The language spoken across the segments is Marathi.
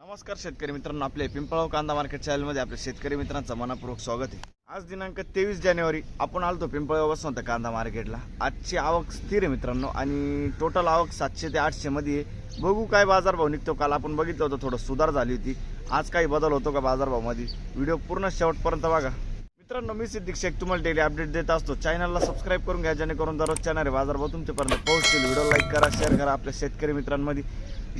नमस्कार शेतकरी मित्रांनो, आपले पिंपळगाव कांदा मार्केट चॅनलमध्ये आपल्या शेतकरी मित्रांचं मनपूर्वक स्वागत आहे। आज दिनांक 23 जानेवारी आपण आलतो पिंपळगाव वसंत कांदा मार्केटला। आजची आवक स्थिर आहे मित्रांनो आणि टोटल आवक 700 ते 800 मध्ये आहे। बघू काय बाजारभाव निघतो। काल आपण बघितलं होतं थोडं सुधार झाली होती, आज काही बदल होतो का बाजारभावामध्ये? व्हिडिओ पूर्ण शेवटपर्यंत बघा मित्रांनो। मी सिद्दीक शेख तुम्हाला डेली अपडेट देत असतो। चॅनलला सबस्क्राइब करून घ्या जेणेकरून दररोजच्या येणारे बाजारभाव तुमच्यापर्यंत पोहोचतील। व्हिडिओ लाईक करा, शेअर करा। आपल्या शेतकरी मित्रांमध्ये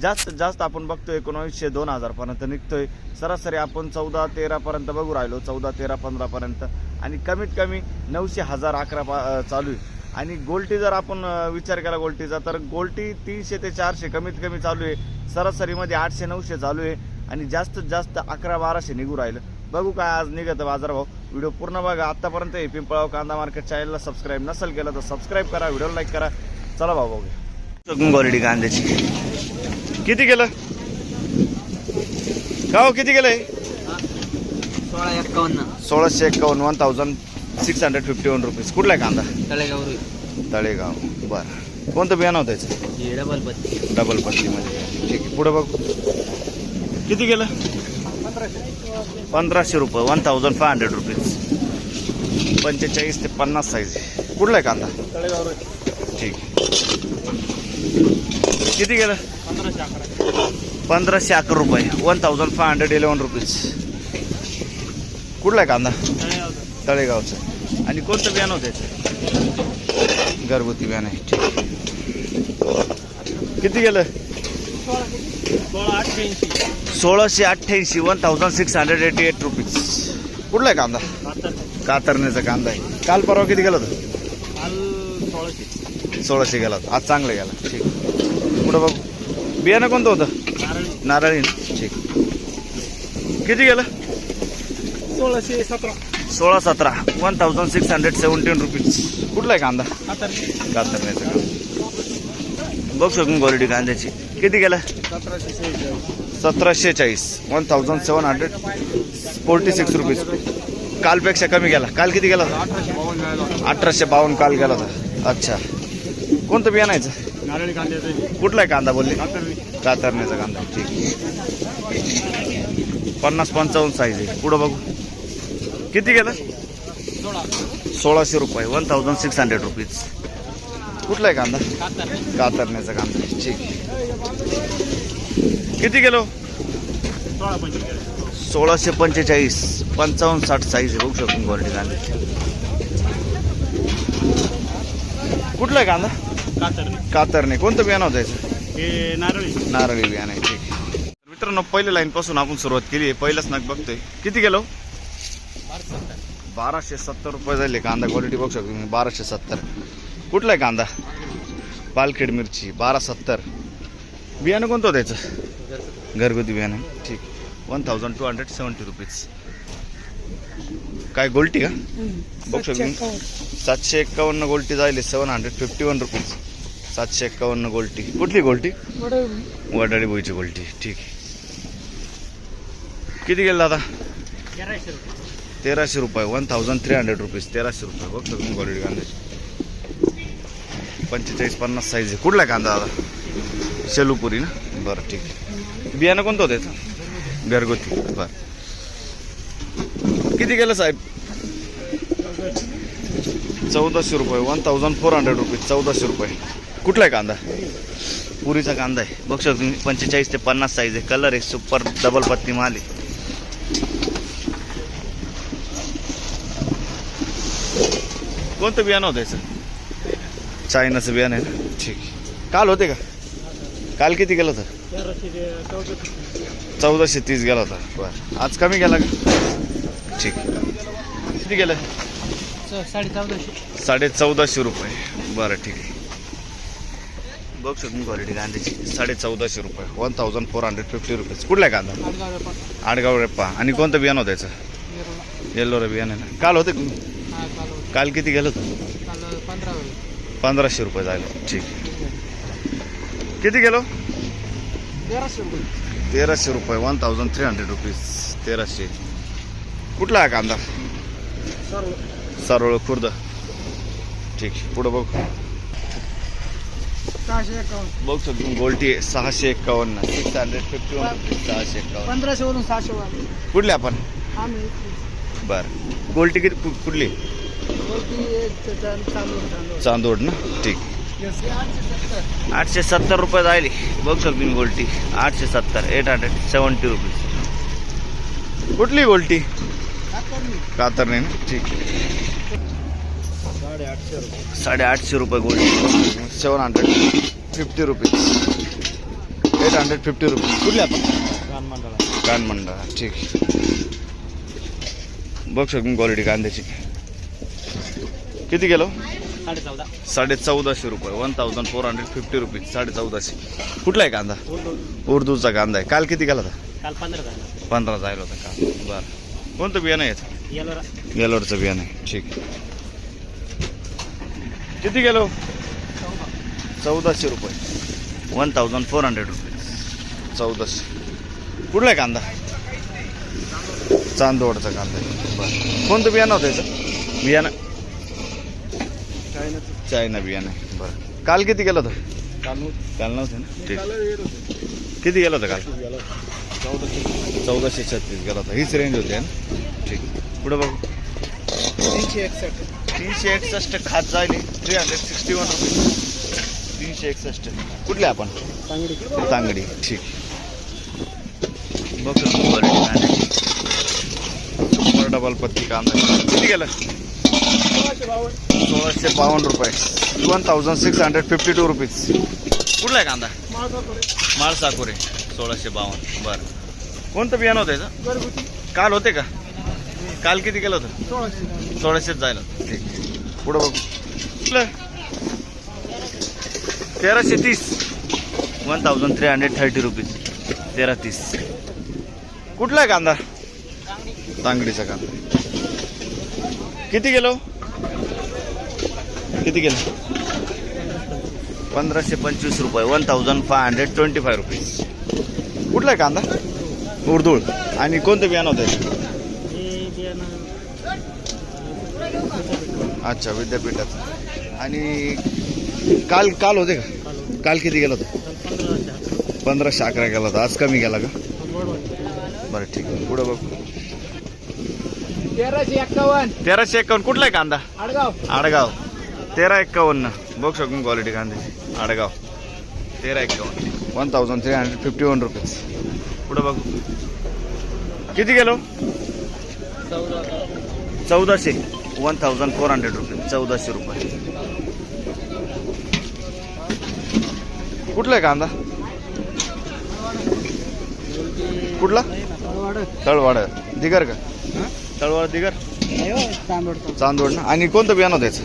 जास्तीत जास्त आपण बघतोय 1900-2000 पर्यंत निघतोय। सरासरी आपण 14-13 पर्यंत बघू राहिलो, 14-13-15 पर्यंत आणि कमीत कमी 900-1000-11 चालू आहे। आणि गोल्टी जर आपण विचार केला गोल्टीचा, तर गोल्टी 300 ते 400 कमीत कमी चालू आहे। सरासरीमध्ये 800-900 चालू आहे आणि जास्तीत जास्त 1100-1200 निघू राहिलं। बघू काय आज निघत बाजारभाव। व्हिडिओ पूर्ण बघा। आतापर्यंत हे पिंपळगाव कांदा मार्केट चॅनलला सबस्क्राइब नसेल केलं तर सबस्क्राइब करा, व्हिडिओ लाईक करा। चला भाऊ बघूया क्वालिटी कांद्याची। किती गेलं का हो? किती गेलंय? 1651 1651 रुपीज। कुठला आहे कांदा? तळेगाव। बरं, कोणतं बियाणं होतं याचं? डबल पत्तीमध्ये। ठीक आहे, पुढे बघू किती गेलं? 1500 रुपये 1500 रुपीज। 45 ते 50 साईज आहे। कुठला आहे कांदा? तळेगाव। ठीक आहे, किती गेलं? 1511 रुपये 1511 रुपीज। कुठला आहे कांदा? तळेगावचं। आणि कोणतं बियाणं होतं याचं? घरगुती बियाणं आहे। ठीक आहे, किती गेलं? 1688 1688 रुपीज। कुठला आहे कांदा? कातरण्याचा कांदा आहे। काल परवा किती गेलं होतं? 1600 गेला होता, आज चांगलं गेला। ठीक, पुढं बघू बियाणं कोणतं होतं? नारळी। ठीक, किती गेलं? 1617 1617 रुपीज। कुठला आहे कांदा? कातरण्याचा कांदा। बघ शकून क्वालिटी कांद्याची। किती गेलं? 1740 1746 रुपीज। कालपेक्षा कमी गेला। काल किती गेला? 1852 काल गेला होता। अच्छा, कोणतं बियाणं आहे? नारळी कांद्याचं। कुठला आहे कांदा बोलले? कातरण्याचा कांदा। ठीक, 50-55 साईज आहे। पुढं बघू किती गेलं? 1600 रुपये 1600 रुपीज। कुठला आहे कांदा? कातरण्याचा कांदा। ठीक, किती गेलो? 1645 55-60 साईज आहे। बघू शकतो क्वालिटी कांद्याची। कुठला आहे कांदा? कातरणे। कोणतं बियाणं होतं याचं? नारळी बियाणं आहे। ठीक, मित्रांनो पहिल्या लाईन पासून आपण सुरुवात केली आहे। पहिलाच नग बघतोय। किती गेलो? 1270 रुपये झाले। कांदा क्वालिटी बघू शकतो मी, 1270। कुठला आहे कांदा? पालखेड मिरची 1270। बियाणं कोणतं होतं याचं? घरगुती बियाणं आहे। ठीक, 1270 रुपीज। काय गोल्टी का? बघू शकतो मी, 751 गोल्टी जायले 751 रुपीज। 751 गोल्टी। कुठली गोल्टी? वडाळी बोईची गोल्टी। ठीक, किती गेलं दादा? 1300 रुपये 1300 रुपीज। 1300 रुपये। बघ शकतो क्वालिटी कांद्याची। 45-50 साईज आहे। कुठला कांदा दादा? शेलूपुरी ना? बरं, ठीक आहे। बियाणं कोणतं होतं याचं? घरगुती। बरं, किती गेलं साहेब? 1400 रुपये 1400 रुपीज। 1400 रुपये। कुठला आहे कांदा? पुरीचा कांदा आहे। बघ शकतो तुम्ही, 45 ते 50 साईज आहे। कलर आहे सुपर, डबल पत्ती माल आहे। कोणतं बियाणं होतं याचं? चायनाचं बियाणं आहे ना? ठीक, काल होते का? काल किती गेलं होतं? 1430 गेला होता। बरं, आज कमी गेला का? ठीक, किती गेलं? 1450 रुपये। बरं, ठीक आहे। बघ शकतो क्वालिटी कांद्याची। 1450 रुपये 1450 रुपीज। कुठला आहे कांदा? आडगाव रेप्पा। आणि कोणतं बियाणं होतं याचं? येल्लो बियाणं आहे ना? काल होते का? काल किती गेलं होतं? 1500 रुपये झाले। ठीक, किती गेलो? 1300 रुपये 1300 रुपीज। 1300। कुठला आहे कांदा? सरळ खुर्द। ठीक, पुढं बघ बघू शकतो गोल्टी 651 651 रुपीज 651 1500 वरून 600 वाले कुठले आपण आम्ही बरं गोल्टी किती कुठली चांदोड ना ठीक 870 रुपये जायली बघू शकतो गोल्टी 870 870 रुपीज कुठली गोल्टी कातरणे ना ठीक 850 रुपये गोल्टी 750 रुपीज 850 रुपीज कुठले आपण कानमंडळा ठीक बघ शकतो क्वालिटी कांद्याची किती गेलो 1450 रुपये 1450 रुपीज 1450 कुठला आहे कांदा उर्दूचा कांदा आहे काल किती गेला होता काल 15 जायला होता काल बरं कोणतं बियाणं आहे याचं येलोरचं बियाणं आहे ठीक किती गेलो 1400 रुपये 1400 रुपीज 1400 कुठला आहे कांदा चांदोडचा कांदा आहे बरं कोणतं बियाणं होतं याचं बियाणं चायना बियाणं आहे बरं काल किती गेलं होतं काल नव्हतं ना ठीक किती गेलं होतं काल 1436 गेला होता हीच रेंज होती ना ठीक पुढे बघू 361 खात जायले 361 रुपये 361 कुठले आपण तांगडी ठीक बघ सुपर डबल पत्ती कांदा किती गेलं 1652 रुपये 1652 रुपीज कुठला आहे कांदा माळसाकोरे 1652 बरं कोणतं बियाणं होतं याचं काल होते का काल किती केलं होतं 1600 जायला ठीक पुढं बघू 1330 1330 रुपीज 1330 कुठला आहे कांदा तांगडीचा कांदा किती गेलो किती गेलो 1525 रुपये 1525 रुपीज कुठला आहे कांदा उर्दूळ आणि कोणतं बियाणं होतं अच्छा विद्यापीठाचं आणि काल काल होते का काल किती गेलं होतं 1511 गेला होता आज कमी गेला का बरं ठीक आहे पुढं बघ 1351 कुठला आहे कांदा आडगाव 1351 बघ शकून क्वालिटी कांद्याची आडगाव 1351 1351 रुपीज पुढं बघू किती गेलो 1400 1400 रुपये 1400 रुपये कुठला आहे कांदा कुठला तळवाड दिगर का तळवाड दिगर चांदोड ना आणि कोणतं बियाणं होतं याचं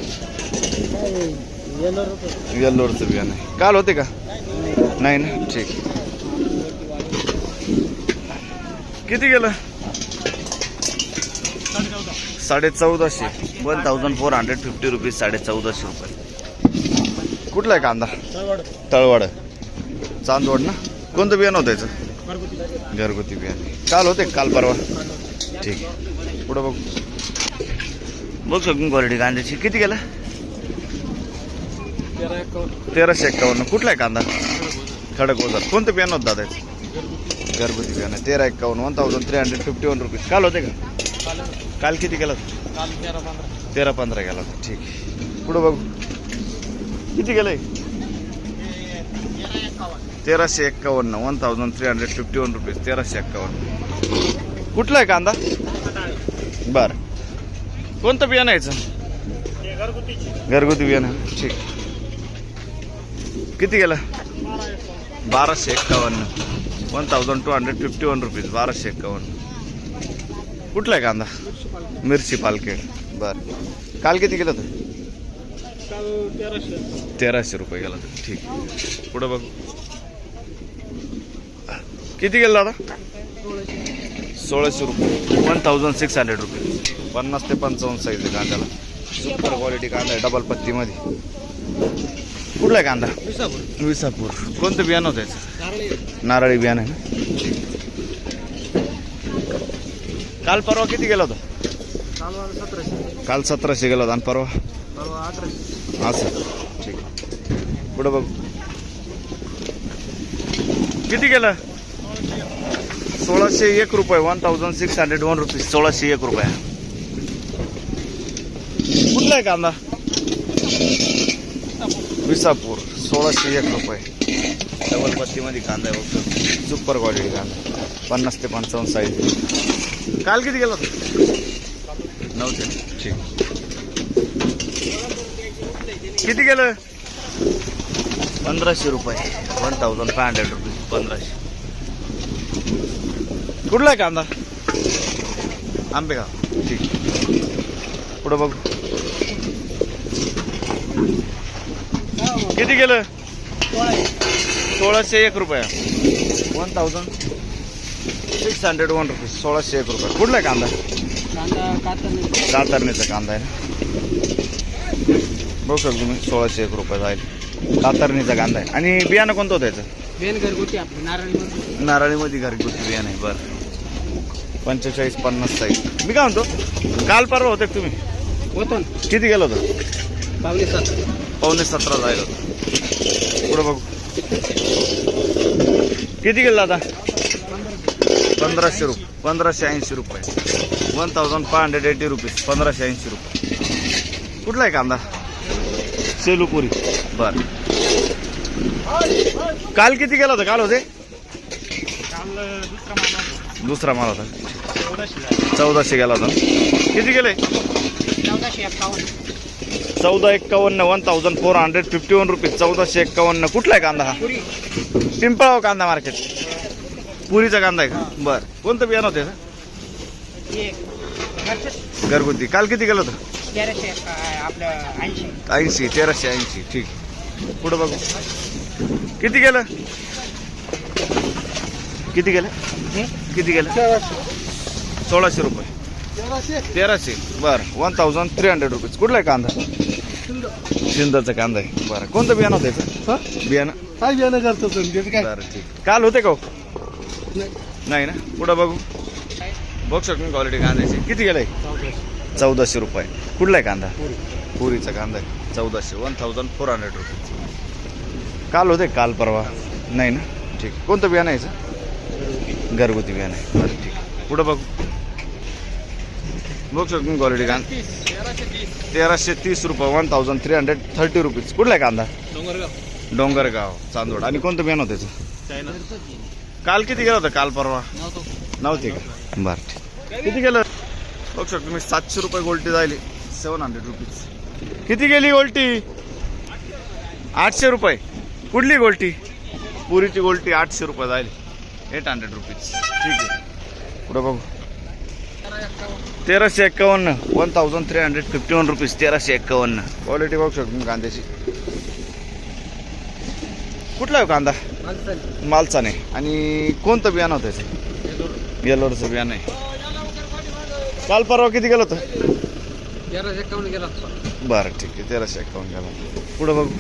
येल्लोरचं बियाणं आहे काल होते का नाही ना ठीक किती गेलं 1450 1450 रुपीज 1450 रुपये कुठला आहे कांदा तळवाड चांदवड ना कोणतं बियाणं होतं याचं घरगुती बियाणं काल होते काल परवा ठीक आहे पुढं बघ शकून क्वालिटी कांद्याची किती गेलं 1351 कुठला आहे कांदा खडक ओझर कोणतं बियाणं होतं दादा याचं घरगुती बियाणं 1351 1351 रुपीज काल होते का काल किती गेला 13-15 गेला होता ठीक आहे पुढं बघू किती गेलंय 1351 1351 रुपीज 1351 कुठला आहे कांदा बर कोणतं बियाणं यायचं घरगुती बियाणं ठीक किती गेलं 1251 1251 रुपीज 1251 कुठला आहे कांदा मिरची पालखेड बर काल किती गेलं होतं 1300 रुपये गेला होता ठीक पुढं बघ किती गेलं दादा 1600 रुपये 1600 रुपये 50 ते 55 साईज आहे कांद्याला सुपर क्वालिटी कांदा आहे डबल पत्तीमध्ये कुठला आहे कांदा विसापूर कोणतं बियाणं होतं याचं नारळी बियाणं आहे ना काल परवा किती गेला होता काल 1700 गेला होता आणि परवा असं ठीक पुढं बघ किती गेलं? 1601 रुपये. 1601 रुपीज. 1601 रुपये. कुठला आहे कांदा? विसापूर. 1601 रुपये. डबल पत्तीमध्ये कांदा आहे बघतो. सुपर क्वालिटी कांदा. 50 ते 55 साईज. काल किती गेला? 900. ठीक. किती गेलं? 1500 रुपये. 1500 रुपीज. 1500. कुठला आहे कांदा? आंबेगाव. ठीक. पुढं बघू. किती गेलं? 1601 रुपये. 1601 रुपीज. 1601 रुपये. कुठला आहे कांदा? कातरणीचा कांदा आहे ना. बघू शकतो तुम्ही. 1601 रुपये जाईल. कातरणीचा कांदा आहे. आणि बियाणं कोणतं होतं याचं? बियाणं घरगुती आपलं नारळीमध्ये घरगुती बियाणं आहे. बरं. 45-50 साईज. मी काय म्हणतो, काल परवा होते तुम्ही? होतो. किती गेलं होतं? 17.5 जायला होतं. पुढं बघू. किती गेलं आता? 1500 रुपये. 1580 रुपये. 1580 रुपीज. 1580 रुपये. कुठला आहे कांदा? सेलूपुरी. बर. काल किती गेला होता? काल होते दुसरा माल होता. 1400 गेला होता. किती गेले? 1451. 1451 रुपीज. 1451. कुठला आहे कांदा हा? पिंपळगाव कांदा मार्केट. पुरीचा कांदा आहे का? बर. कोणतं बियाणं होतं? घरगुती. काल किती गेलं होतं? 1380. 1380. ठीक. पुढं बघू. किती गेलं? किती गेलं? 1600 रुपये. 1300. बरं. 1300 रुपीज. कुठला आहे कांदा? शिंदरचा कांदा आहे. बरं. कोणतं बियाणं होतं याचं? बियाणं काय बियाणं करतो? बरं. ठीक. काल होते का? नाही ना. पुढं बघू. बघू शकतो क्वालिटी कांद्याची. किती गेलं? 1400 रुपये. कुठला आहे कांदा? पुरीचा कांदा आहे. 1400. 1400 रुपीज. काल होते? काल परवा नाही ना. ठीक. कोणतं बियाणं आहे याचं? घरगुती बियाणं आहे. बरं. ठीक. पुढं बघू. बघू शकतो क्वालिटी कांदा. 1330 रुपये. 1330 रुपीज. कुठला आहे कांदा? डोंगरगाव. चांदोड. आणि कोणतं बियाणं होतं त्याचं? काल किती गेलं होतं? काल परवा नव्हते का? बरं. ठीक. किती गेलं? बघू शकतो मी. 700 रुपये गोल्टी जायली. 700 रुपीज. किती गेली गोल्टी? 800 रुपये. कुठली गोल्टी? पुरीची गोल्टी 800 रुपये जायली. 800 रुपीज. ठीक आहे. पुढं बघू. 1351. 1351 रुपीज. 1351. क्वालिटी बघू शकतो मी कांद्याची. कुठला आहे कांदा? मालचा नाही. आणि कोणतं बियाणं होतं याचं? येलोरचं बियाणं आहे. काल परवा किती गेलं होतं? 1351 गेला. बरं. ठीक आहे. 1351 गेला. पुढं बघू.